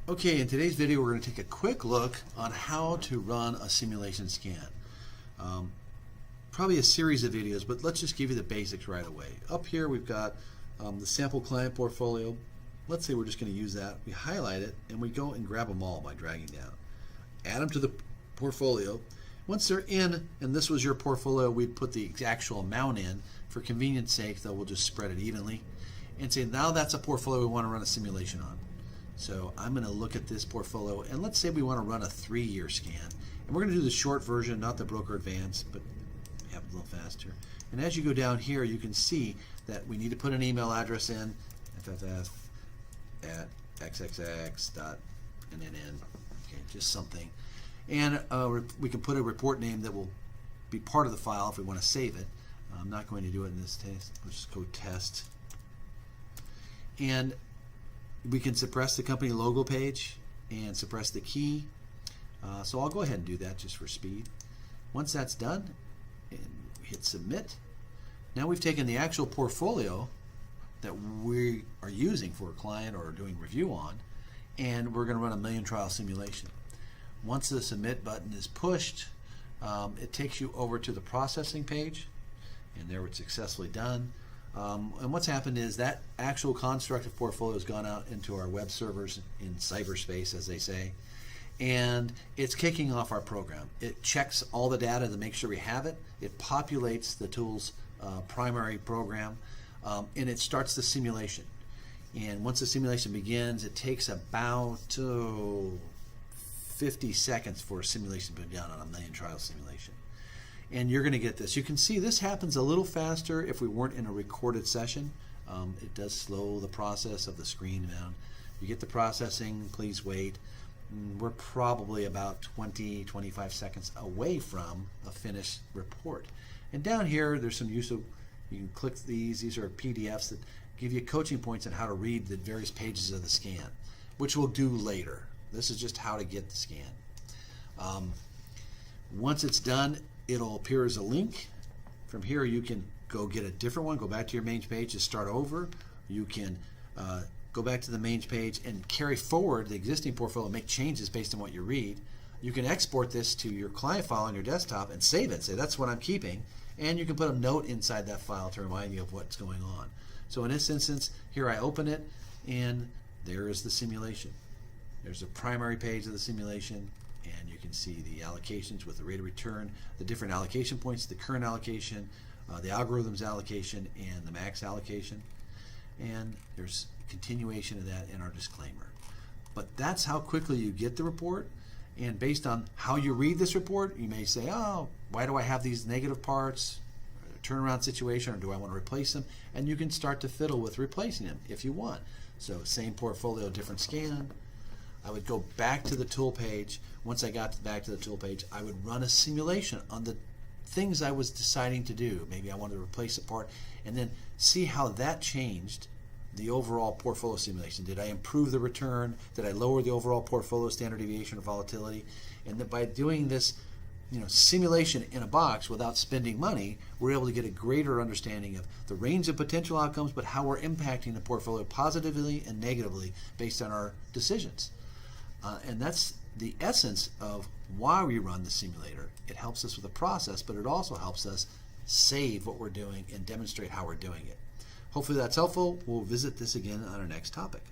Okay, in today's video we're going to take a quick look on how to run a simulation scan. Probably a series of videos, but let's just give you the basics right away. Up here we've got the sample client portfolio. Let's say we're just going to use that. We highlight it and we go and grab them all by dragging down. Add them to the portfolio. Once they're in, and this was your portfolio, we'd put the actual amount in. For convenience sake, though, we'll just spread it evenly and say now that's a portfolio we want to run a simulation on. So I'm going to look at this portfolio, and let's say we want to run a 3-year scan. And we're going to do the short version, not the broker advanced, but have it a little faster. And as you go down here, you can see that we need to put an email address in, fff@xxx.nn, okay, just something. And we can put a report name that will be part of the file if we want to save it. I'm not going to do it in this case. Let's just go test. And we can suppress the company logo page and suppress the key. So I'll go ahead and do that just for speed. Once that's done, and hit submit. Now we've taken the actual portfolio that we are using for a client or doing review on, and we're going to run a million trial simulation. Once the submit button is pushed, it takes you over to the processing page, and there it's successfully done. And what's happened is that actual constructed portfolio has gone out into our web servers in cyberspace, as they say, and it's kicking off our program. It checks all the data to make sure we have it. It populates the tool's primary program, and it starts the simulation. And once the simulation begins, it takes about 50 seconds for a simulation to be done on a million trial simulation. And you're going to get this. You can see this happens a little faster if we weren't in a recorded session. It does slow the process of the screen down. You get the processing, please wait. We're probably about 20-25 seconds away from a finished report. And down here, there's some use of, you can click these. These are PDFs that give you coaching points on how to read the various pages of the scan, which we'll do later. This is just how to get the scan. Once it's done, it'll appear as a link. From here you can go get a different one, go back to your main page to start over. You can go back to the main page and carry forward the existing portfolio, make changes based on what you read. You can export this to your client file on your desktop and save it, say that's what I'm keeping, and you can put a note inside that file to remind you of what's going on. So in this instance, here I open it, and there is the simulation. There's a primary page of the simulation, and you can see the allocations with the rate of return, the different allocation points, the current allocation, the algorithm's allocation, and the max allocation. And there's continuation of that in our disclaimer. But that's how quickly you get the report. And based on how you read this report, you may say, oh, why do I have these negative parts? Turnaround situation, or do I want to replace them? And you can start to fiddle with replacing them if you want. So same portfolio, different scan. I would go back to the tool page. Once I got back to the tool page, I would run a simulation on the things I was deciding to do. Maybe I wanted to replace a part, and then see how that changed the overall portfolio simulation. Did I improve the return? Did I lower the overall portfolio standard deviation or volatility? And that by doing this, simulation in a box without spending money, we're able to get a greater understanding of the range of potential outcomes, but how we're impacting the portfolio positively and negatively based on our decisions. And that's the essence of why we run the simulator. It helps us with the process, but it also helps us save what we're doing and demonstrate how we're doing it. Hopefully that's helpful. We'll visit this again on our next topic.